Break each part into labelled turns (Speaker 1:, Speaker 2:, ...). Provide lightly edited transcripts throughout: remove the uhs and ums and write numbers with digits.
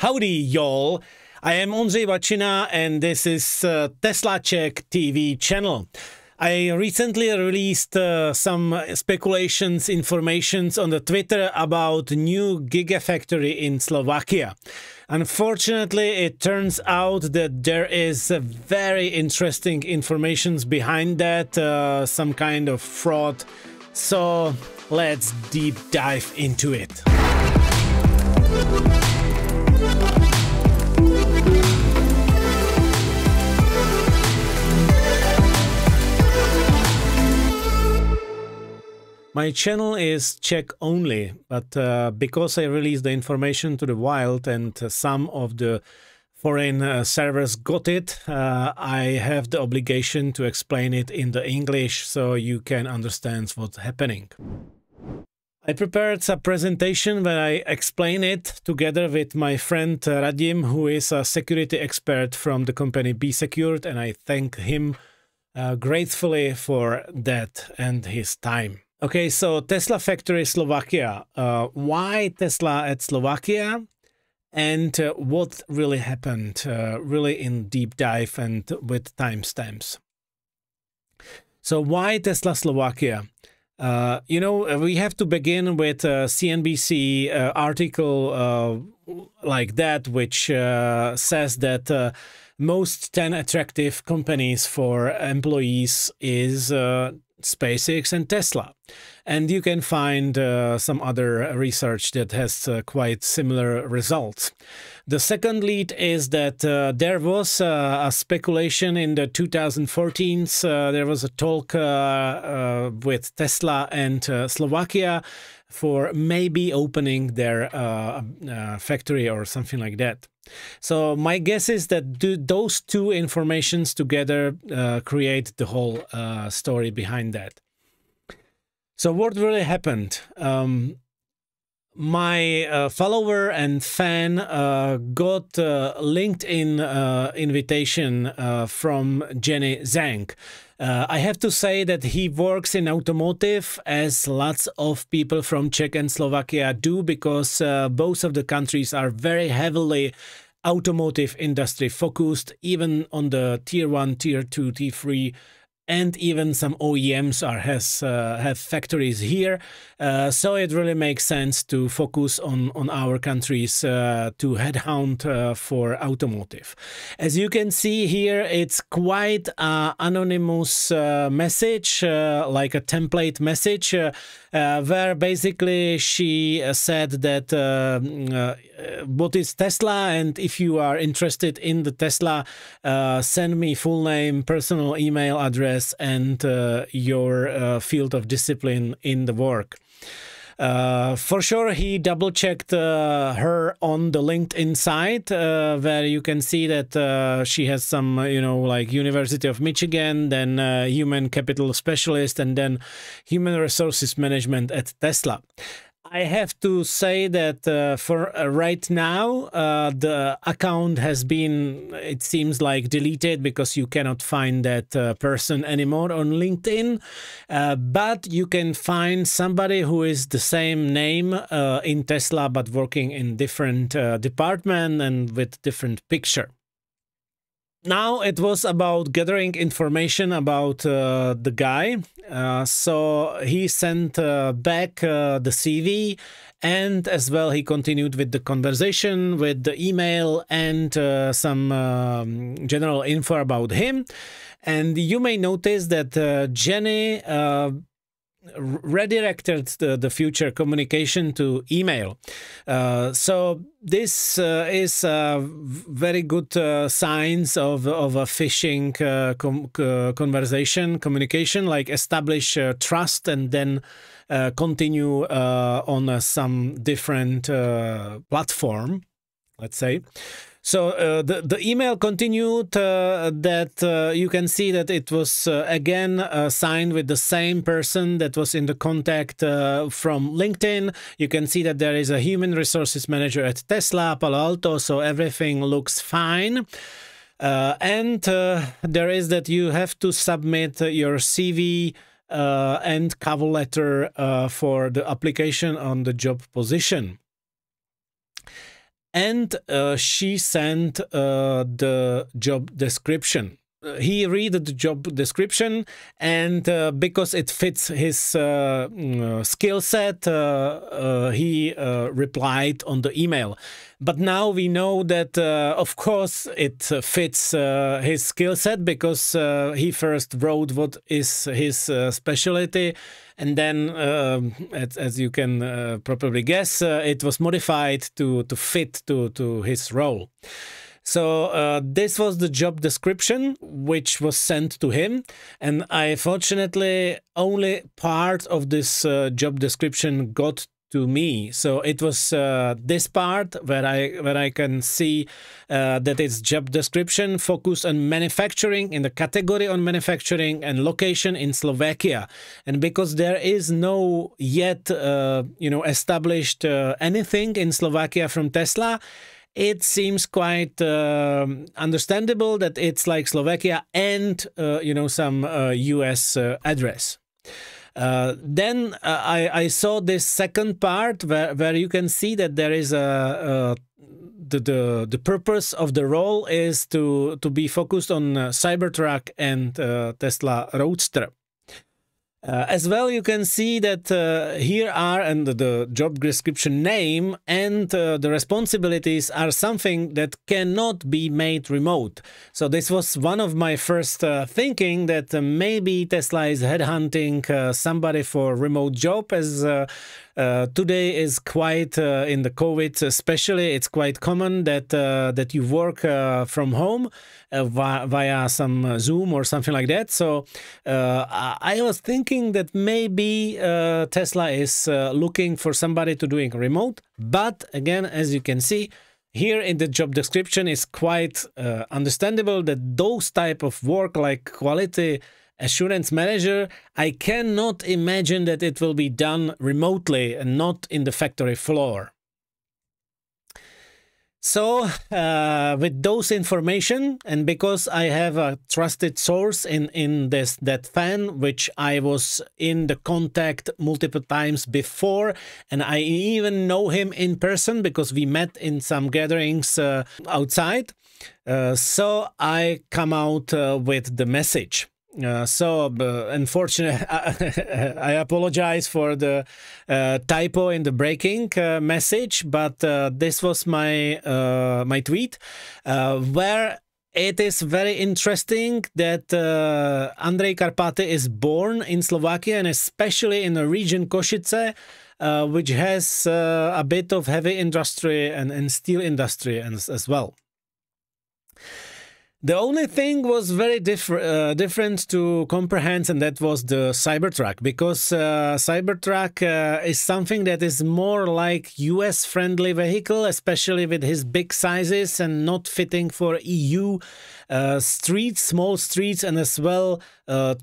Speaker 1: Howdy, y'all. I am Bacina, and this is Tesla Czech TV channel. I recently released some speculations, informations on the Twitter about new Gigafactory in Slovakia. Unfortunately, it turns out that there is very interesting information behind that, some kind of fraud. So let's deep dive into it. My channel is Czech only, but because I released the information to the wild and some of the foreign servers got it, I have the obligation to explain it in the English so you can understand what's happening. I prepared a presentation where I explain it together with my friend Radim, who is a security expert from the company Be Secured, and I thank him gratefully for that and his time. Okay, so Tesla factory Slovakia. Why Tesla at Slovakia? And what really happened, really in deep dive and with timestamps. So why Tesla Slovakia? You know, we have to begin with a CNBC article like that, which says that most 10 attractive companies for employees is SpaceX and Tesla. And you can find some other research that has quite similar results. The second lead is that there was a speculation in the 2014s. There was a talk with Tesla and Slovakia for maybe opening their factory or something like that. So my guess is that those two informations together create the whole story behind that. So what really happened? My follower and fan got a LinkedIn invitation from Jenny Zhang. I have to say that he works in automotive, as lots of people from Czech and Slovakia do, because both of the countries are very heavily automotive industry focused, even on the tier 1, tier 2, tier 3, and even some OEMs have factories here. So it really makes sense to focus on our countries to headhunt for automotive. As you can see here, it's quite an anonymous message, like a template message, where basically she said that what is Tesla, and if you are interested in the Tesla, send me full name, personal email address, and your field of discipline in the work. For sure, he double-checked her on the LinkedIn site, where you can see that she has some, you know, like University of Michigan, then human capital specialist, and then human resources management at Tesla. I have to say that for right now, the account has been, it seems like, deleted because you cannot find that person anymore on LinkedIn. But you can find somebody who is the same name in Tesla, but working in different department and with different picture. Now it was about gathering information about the guy. So he sent back the CV, and as well he continued with the conversation with the email and some general info about him. And you may notice that Jenny redirected the future communication to email. So this is very good signs of a phishing communication, like establish trust and then continue on some different platform, let's say. So the email continued that you can see that it was again signed with the same person that was in the contact from LinkedIn. You can see that there is a human resources manager at Tesla, Palo Alto, so everything looks fine. And there is that you have to submit your CV and cover letter for the application on the job position. and she sent the job description. He read the job description, and because it fits his skill set, he replied on the email. But now we know that, of course, it fits his skill set, because he first wrote what is his specialty, and then, as you can probably guess, it was modified to fit to his role. So this was the job description which was sent to him, and I fortunately only part of this job description got to me. So it was this part where I can see that it's job description focus on manufacturing, in the category on manufacturing, and location in Slovakia. And because there is no yet established anything in Slovakia from Tesla, it seems quite understandable that it's like Slovakia and some US address. Then I saw this second part where you can see that there is the purpose of the role is to be focused on Cybertruck and Tesla Roadster. As well, you can see that here are, and the job description name and the responsibilities are something that cannot be made remote. So this was one of my first thinking that maybe Tesla is headhunting somebody for remote job, as today is quite in the COVID especially, it's quite common that you work from home via some Zoom or something like that. So I was thinking that maybe Tesla is looking for somebody to doing remote, but again, as you can see here in the job description, is quite understandable that those type of work like quality assurance manager, I cannot imagine that it will be done remotely and not in the factory floor. So with those information, and because I have a trusted source in that fan, which I was in the contact multiple times before, and I even know him in person because we met in some gatherings outside, so I come out with the message. Unfortunately, I apologize for the typo in the breaking message, but this was my my tweet, where it is very interesting that Andrej Karpaty is born in Slovakia, and especially in the region Košice, which has a bit of heavy industry and steel industry as well. The only thing was very different to comprehend, and that was the Cybertruck, because Cybertruck is something that is more like US-friendly vehicle, especially with his big sizes and not fitting for EU streets, small streets, and as well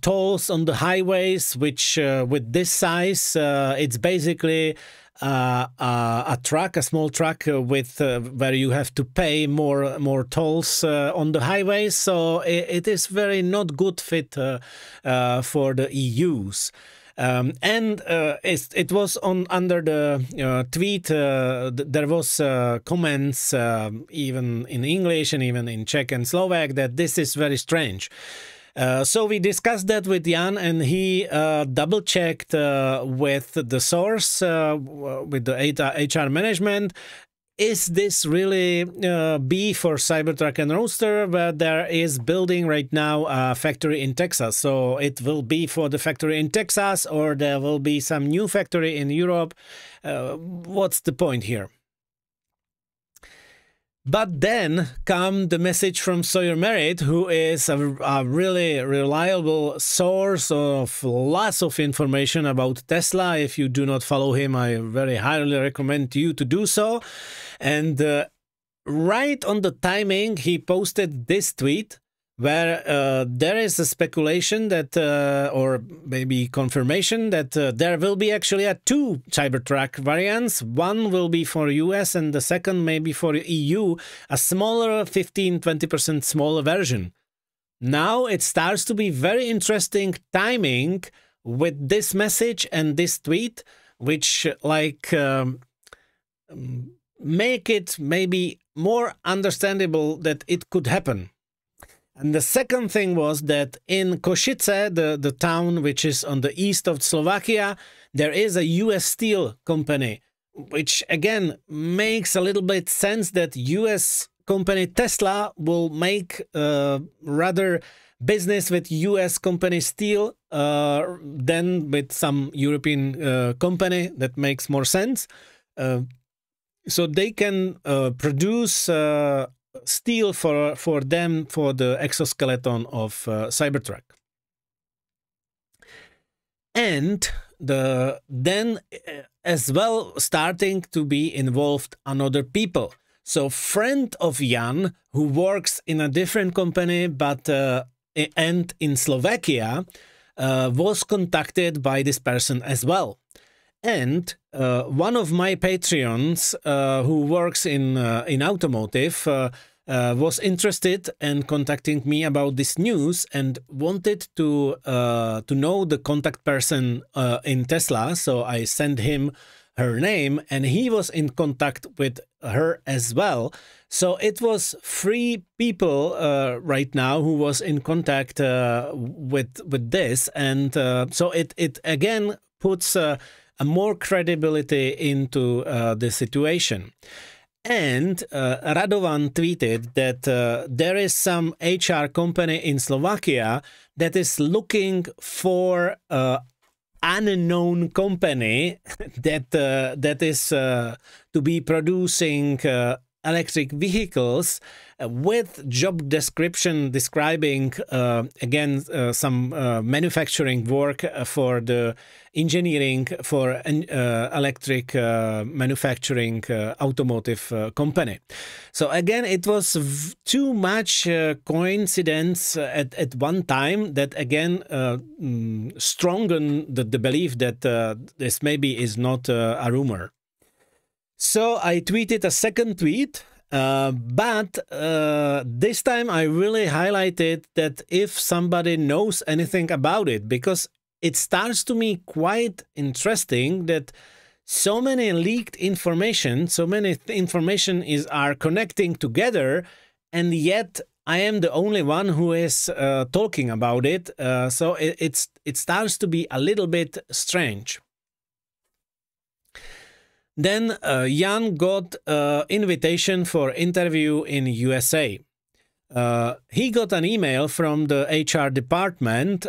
Speaker 1: tolls on the highways, which with this size, it's basically a truck, a small truck with where you have to pay more tolls on the highways. So it is very not good fit for the EUs. And it was under the tweet. There was comments even in English and even in Czech and Slovak that this is very strange. So we discussed that with Jan, and he double-checked with the source, with the HR management. Is this really B for Cybertruck and Roadster, where there is building right now a factory in Texas? So it will be for the factory in Texas, or there will be some new factory in Europe? What's the point here? But then come the message from Sawyer Merritt, who is a really reliable source of lots of information about Tesla. If you do not follow him, I very highly recommend you to do so. And right on the timing, he posted this tweet, where there is a speculation that, or maybe confirmation that there will be actually two Cybertruck variants. One will be for US and the second maybe for EU, a smaller 15-20% smaller version. Now it starts to be very interesting timing with this message and this tweet, which like make it maybe more understandable that it could happen. And the second thing was that in Košice, the town which is on the east of Slovakia, there is a US steel company, which again makes a little bit sense that US company Tesla will make rather business with US company steel than with some European company. That makes more sense. So they can produce steel for them for the exoskeleton of Cybertruck. And then as well starting to be involved another people. So friend of Jan, who works in a different company but and in Slovakia, was contacted by this person as well. And one of my Patreons who works in automotive was interested in contacting me about this news and wanted to know the contact person in Tesla. So I sent him her name, and he was in contact with her as well. So it was 3 people right now who was in contact with this, and so it again puts a more credibility into the situation. And Radovan tweeted that there is some HR company in Slovakia that is looking for unknown company that is to be producing electric vehicles with job description describing again some manufacturing work for the engineering for electric manufacturing automotive company. So again, it was too much coincidence at one time that again strengthened the belief that this maybe is not a rumor. So I tweeted a second tweet, but this time I really highlighted that if somebody knows anything about it, because it starts to me quite interesting that so many leaked information, so many information are connecting together, and yet I am the only one who is talking about it. So it starts to be a little bit strange. Then Jan got invitation for interview in USA. He got an email from the HR department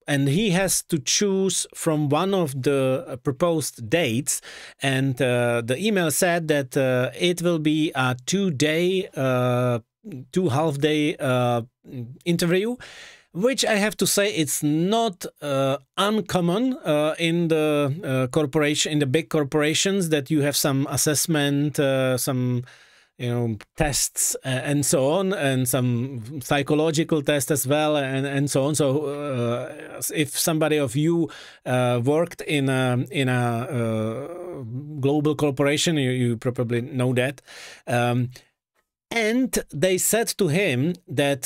Speaker 1: and he has to choose from one of the proposed dates. And the email said that it will be a 2-day, 2.5-day interview, which I have to say it's not uncommon in the corporation, in the big corporations, that you have some assessment, some tests and so on, and some psychological tests as well, and so on. So if somebody of you worked in a global corporation, you probably know that. And they said to him that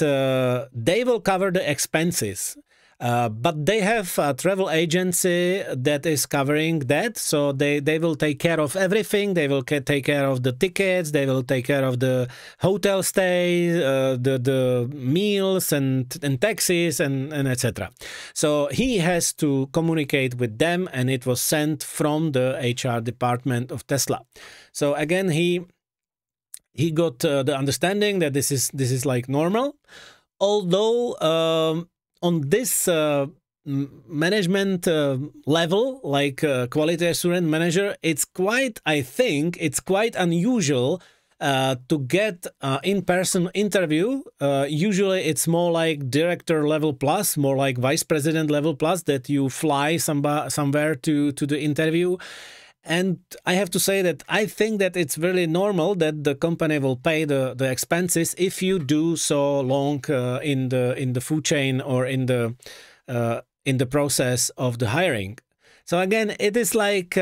Speaker 1: they will cover the expenses, but they have a travel agency that is covering that. So they will take care of everything. They will take care of the tickets. They will take care of the hotel stay, the meals and taxis and etc. So he has to communicate with them, and it was sent from the HR department of Tesla. So again, he got the understanding that this is like normal, although on this management level, like quality assurance manager, it's quite, I think, it's quite unusual to get in-person interview. Usually it's more like director level plus, more like vice president level plus, that you fly somewhere to the interview. And I have to say that I think that it's really normal that the company will pay the expenses if you do so long in the food chain or in the process of the hiring. So again, it is like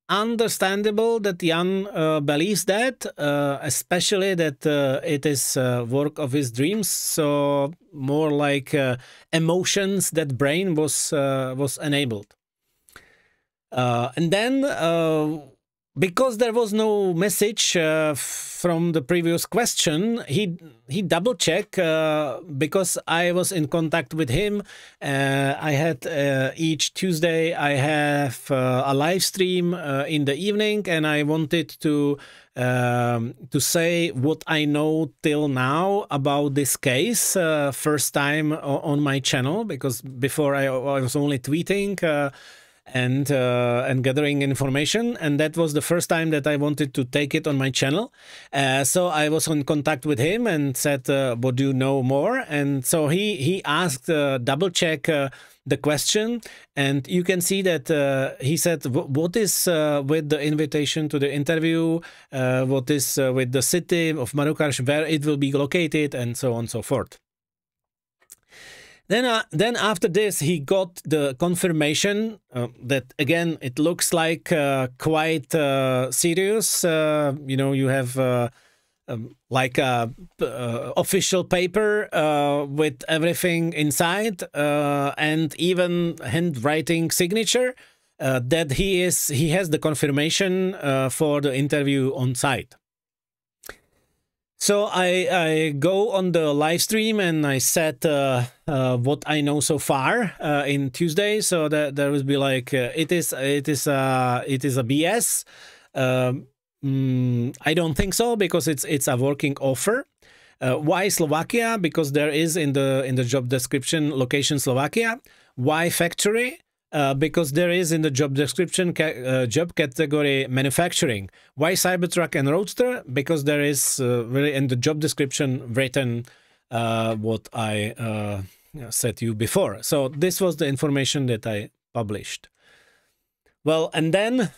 Speaker 1: understandable that Jan believes that, especially that it is work of his dreams. So more like emotions that brain was enabled. And then because there was no message from the previous question, he double checked because I was in contact with him. I had each Tuesday I have a live stream in the evening, and I wanted to say what I know till now about this case. First time on my channel, because before I was only tweeting. And gathering information, and that was the first time that I wanted to take it on my channel. So I was in contact with him and said, "What do you know more?" And so he asked, double check the question, and you can see that he said, "What is with the invitation to the interview? What is with the city of Marrakesh, where it will be located, and so on and so forth." Then after this, he got the confirmation that, again, it looks like quite serious. You know, you have like a official paper with everything inside, and even handwriting signature that he has the confirmation for the interview on site. So I go on the live stream and I said what I know so far in Tuesday. So that there will be like it is a BS. I don't think so, because it's a working offer. Why Slovakia? Because there is in the job description location Slovakia. Why factory? Because there is in the job description job category manufacturing. Why Cybertruck and Roadster? Because there is really in the job description written what I said to you before. So this was the information that I published. Well, and then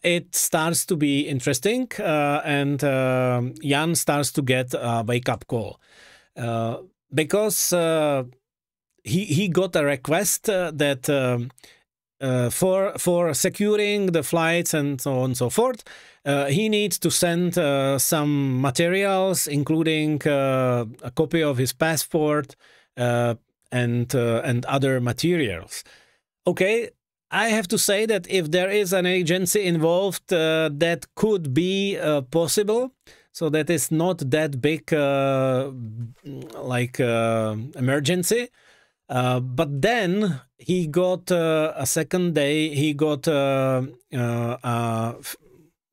Speaker 1: it starts to be interesting, and Jan starts to get a wake-up call because he got a request that for securing the flights and so on and so forth, he needs to send some materials, including a copy of his passport and other materials. Okay, I have to say that if there is an agency involved, that could be possible. So that is not that big like emergency. But then he got a second day, he got,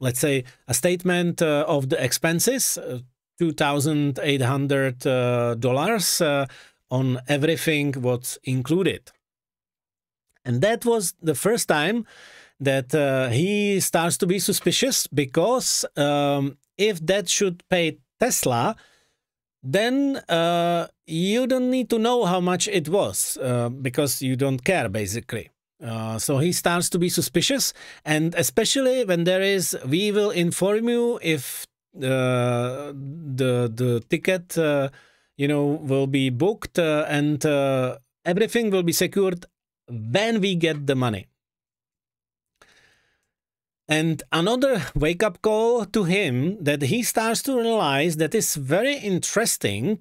Speaker 1: let's say, a statement of the expenses, $2,800 on everything what's included. And that was the first time that he starts to be suspicious, because if that should pay Tesla, then you don't need to know how much it was, because you don't care, basically. So he starts to be suspicious, and especially when there is, we will inform you if the ticket, you know, will be booked and everything will be secured when we get the money. And another wake-up call to him, that he starts to realize that is very interesting,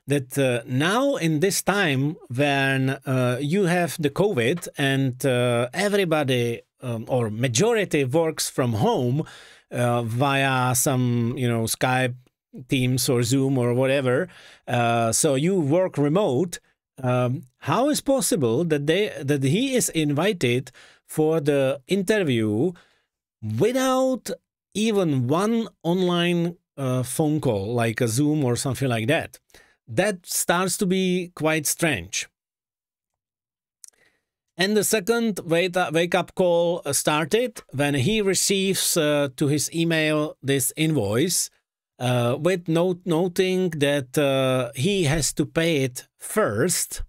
Speaker 1: that now in this time when you have the COVID and everybody or majority works from home via some, you know, Skype, Teams or Zoom or whatever, so you work remote, how is possible that he is invited for the interview without even one online phone call, like a Zoom or something like that? That starts to be quite strange. And the second wake-up call started when he receives to his email this invoice with noting that he has to pay it first.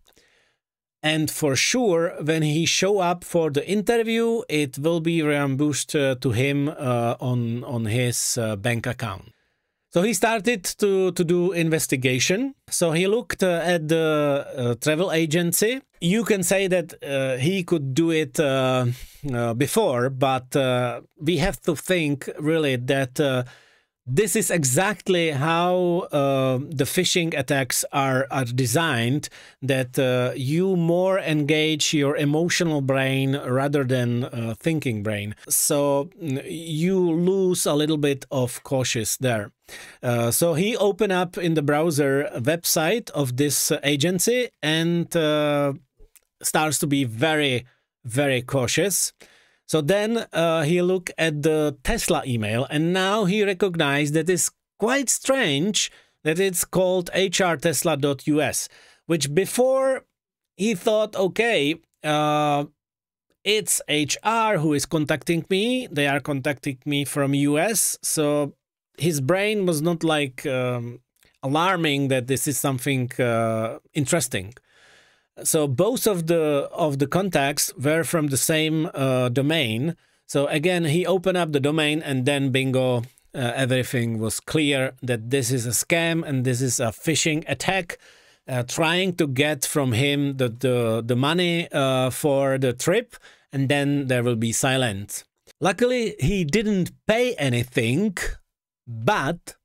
Speaker 1: And for sure, when he show up for the interview, it will be reimbursed to him on his bank account. So he started to do investigation. So he looked at the travel agency. You can say that he could do it before, but we have to think really that this is exactly how the phishing attacks are designed, that you more engage your emotional brain rather than thinking brain. So you lose a little bit of cautious there. So he opened up in the browser a website of this agency and starts to be very, very cautious. So then he looked at the Tesla email, and now he recognized that it's quite strange that it's called hrtesla.us, which before he thought, okay, it's HR who is contacting me. They are contacting me from US. So his brain was not like alarming that this is something interesting. So both of the contacts were from the same domain. So again, he opened up the domain, and then bingo, everything was clear that this is a scam and this is a phishing attack, trying to get from him the money for the trip, and then there will be silence. Luckily, he didn't pay anything, but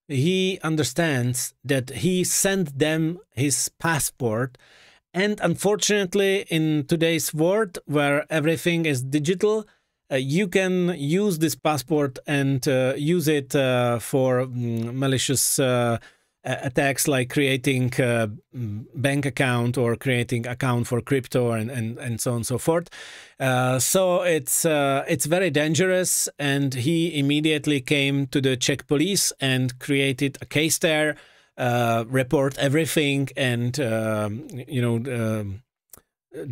Speaker 1: he understands that he sent them his passport. And unfortunately, in today's world where everything is digital, you can use this passport and use it for malicious attacks, like creating a bank account or creating account for crypto and so on and so forth. So it's very dangerous, and he immediately came to the Czech police and created a case there. Report everything, and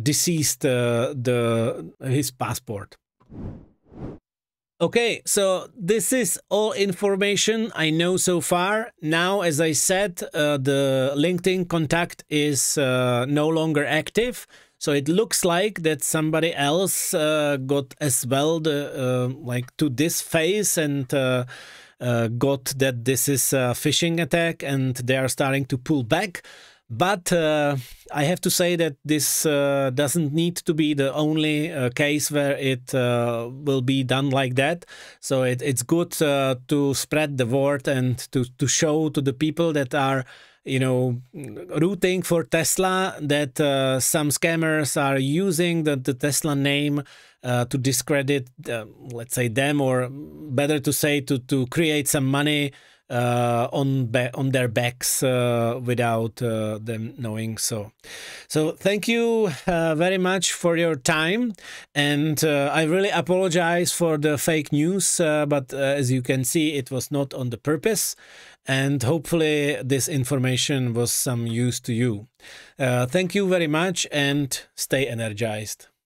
Speaker 1: deceased his passport. Okay, so this is all information I know so far. Now, as I said, the LinkedIn contact is no longer active. So it looks like that somebody else got as well like to this phase and got that this is a phishing attack, and they are starting to pull back. But I have to say that this doesn't need to be the only case where it will be done like that. So it's good to spread the word and to show to the people that are, rooting for Tesla, that some scammers are using the Tesla name to discredit, let's say, them, or better to say to create some money on their backs without them knowing. So thank you very much for your time, and I really apologize for the fake news, but as you can see, it was not on the purpose, and hopefully this information was some use to you. Thank you very much, and stay energized.